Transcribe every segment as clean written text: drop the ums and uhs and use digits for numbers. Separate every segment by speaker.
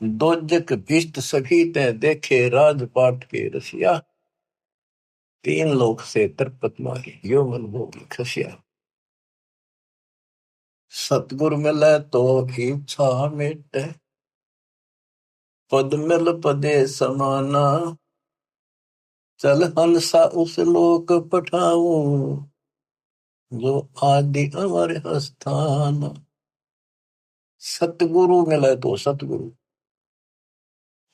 Speaker 1: दोजक भिष्ट सभी ते देखे राजपाट के रसिया। तीन लोक से तरपत मारी यो मन भोगी खसिया। सतगुरु मिले तो इच्छा मिटे पद मिल पदे समाना। चल हंसा उस लोक पठाऊं जो आदि अमर स्थान। सतगुरु मिले तो सतगुरु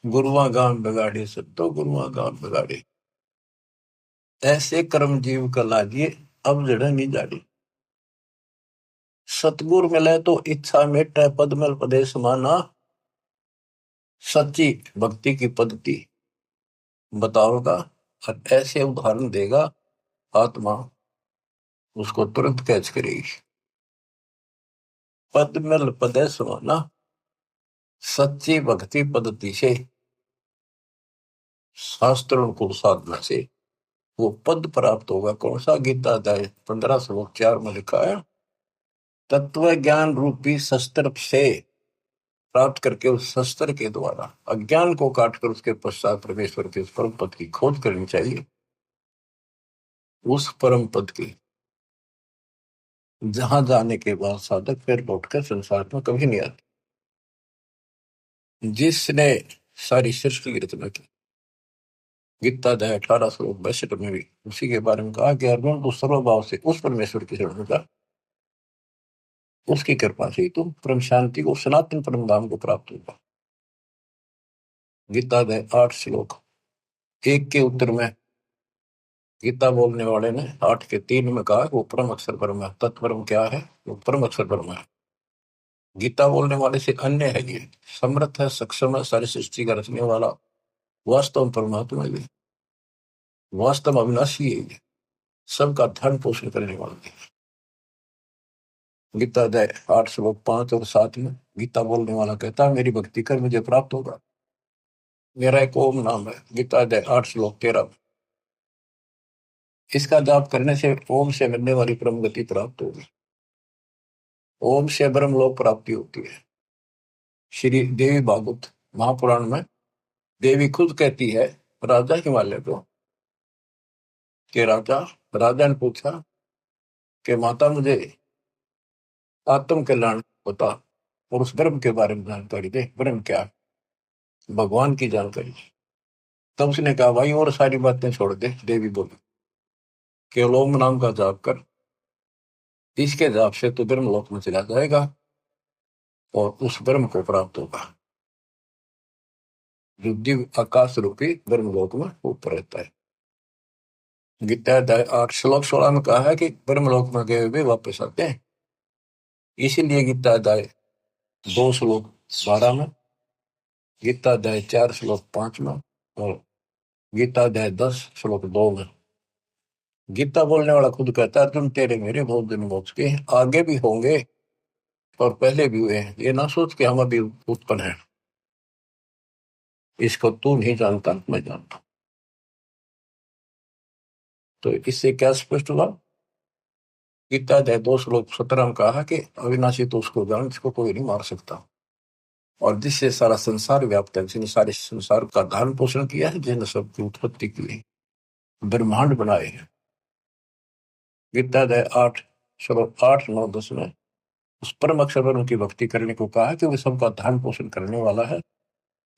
Speaker 1: गुरुआ गाम बिगाड़े सब तो गुरुआ गाम बिगाड़े। ऐसे कर्म जीव का लागिए अब जड़ नहीं जाड़ी। सतगुरु मिले तो इच्छा मिटे पद मिल पदे समाना। सच्ची भक्ति की पद्धति बताओगा और ऐसे उदाहरण देगा आत्मा उसको तुरंत कैच करेगी। पद मिल पदे समाना। सच्ची भक्ति पद्धति से शास्त्रों को साधना से वो पद प्राप्त होगा। कौन सा? गीता अध्याय 15 श्लोक 4 में लिखा है, तत्व ज्ञान रूपी शस्त्र से प्राप्त करके उस शस्त्र के द्वारा अज्ञान को काटकर उसके पश्चात परमेश्वर के उस परम पद की खोज करनी चाहिए। उस परम पद की जहां जाने के बाद साधक फिर लौटकर संसार में कभी नहीं आते। जिसने सारी सृष्टि की रचना की, गीता अध्याय 18 श्लोक 62 में भी उसी के बारे में कहा कि अर्जुन तू सर्वभाव से उस परमेश्वर की शरण जा, उसकी कृपा से ही तुम परम शांति को सनातन परम धाम को प्राप्त होगा। गीता अध्याय 8 श्लोक 1 के उत्तर में गीता बोलने वाले ने 8 के 3 में कहा वो परम अक्षर ब्रह्म है। तत्परम क्या है? वो परम अक्षर ब्रह्म है। गीता बोलने वाले से अन्य है, ये समर्थ है, सक्षम है, सारी सृष्टि का रचने वाला वास्तव में परमात्मा है, वास्तव में अविनाशी है, ये सबका धन पोषण करने वाला है। गीता अध्याय 8 श्लोक 5 और 7 में गीता बोलने वाला कहता है मेरी भक्ति कर मुझे प्राप्त होगा। मेरा एक ओम नाम है। गीता अध्याय 8 श्लोक 13 में इसका जाप करने से ओम से मिलने वाली परम गति प्राप्त होगी। ओम से ब्रह्म लोक प्राप्ति होती है। श्री देवी भागवत महापुराण में देवी खुद कहती है राजा हिमालय को कि राजा ने पूछा कि माता मुझे आत्म कल्याण बता और उस ब्रह्म के बारे में जानकारी दे। ब्रह्म क्या? भगवान की जानकारी। तब उसने कहा भाई और सारी बातें छोड़ दे। देवी बोली केवल ओम नाम का जाप कर, इसके जाप से तो ब्रह्म लोक में चला जाएगा और उस ब्रह्म को प्राप्त होगा जो दिव्य आकाश रूपी ब्रह्म लोक में ऊपर रहता है। गीता अध्याय 8 श्लोक 16 में कहा है कि ब्रह्म लोक में गए हुए वापस आते हैं। इसीलिए गीता अध्याय 2 श्लोक 12 में, गीता अध्याय 4 श्लोक 5 में और गीता अध्याय 10 श्लोक 2 में गीता बोलने वाला खुद कहता है तुम तेरे मेरे बहुत दिन मोक्ष के आगे भी होंगे और पहले भी हुए हैं। ये ना सोच के हम अभी उत्पन्न है, इसको तू नहीं जानता, मैं जानता। तो इससे क्या स्पष्ट हुआ? गीता अध्याय 2 श्लोक 17 में कहा कि अविनाशी तो उसको जान जिसको कोई नहीं मार सकता और जिससे सारा संसार व्याप्त है, जिसने सारे संसार का धारण पोषण किया है, जिसने सबकी उत्पत्ति की है, ब्रह्मांड बनाए हैं। गीता अध्याय 8 श्लोक 8 9 10 में उस परम अक्षर ब्रह्म की भक्ति करने को कहा कि वो सबका धारण पोषण करने वाला है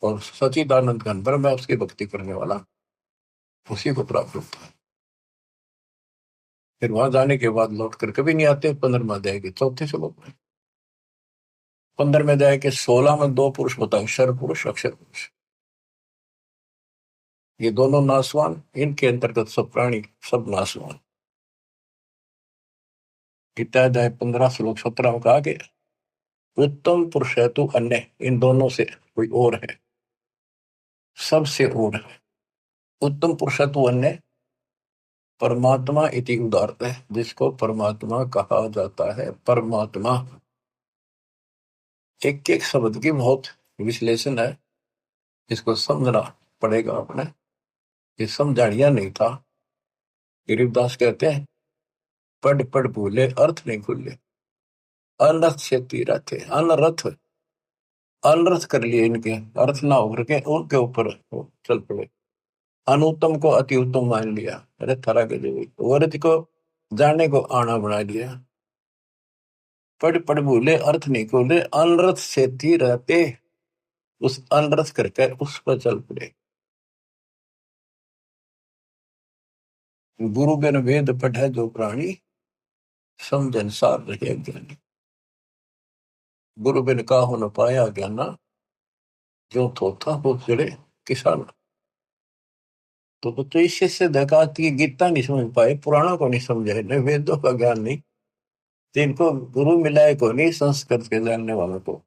Speaker 1: और सचिदानंद घन ब्रह्म है, उसकी भक्ति करने वाला उसी को प्राप्त होता है। फिर वहां जाने के बाद लौट कर कभी नहीं आते। 15वें अध्याय के 4 श्लोक में, 15वें अध्याय के 16 में 2 पुरुष बताए, शर पुरुष अक्षर पुरुष। ये दोनों नासवान, इनके अंतर्गत सब प्राणी सब नासवान। गीता अध्याय 15 श्लोक 17 में कहा कि उत्तम पुरुष है तो अन्य, इन दोनों से कोई और है, सबसे और है। उत्तम पुरुष है तो अन्य परमात्मा इति उदारता है, जिसको परमात्मा कहा जाता है। परमात्मा एक एक शब्द की बहुत विश्लेषण है, इसको समझना पड़ेगा अपने। ये समझाड़िया नहीं था। गरीबदास कहते हैं पढ़ पढ़ भूले अर्थ नहीं भूले, अनर्थ से तीरथ है, अनरथ अनर्थ कर लिए, इनके अर्थ ना होकर के उनके ऊपर वो चल पड़े। अनुत्तम को अति उत्तम मान लिया, अरे थारा के देवी वर्थ को जाने को आना बना लिया। पढ़ पढ़ भूले अर्थ नहीं खोले, अनर्थ से थी रहते, उस अनर्थ करके उस पर चल पड़े। गुरु बिन वेद पढ़े जो प्राणी, समझन सार रहे ज्ञानी। गुरु बिन काहू न पाया ज्ञाना, जो थोथा हो चढ़े किसान। तो इससे से देखा कि गीता नहीं समझ पाए, पुराणों को नहीं समझे, न वेदों का ज्ञान नहीं, तो इनको गुरु मिला है को नहीं, संस्कृत के जानने वालों को।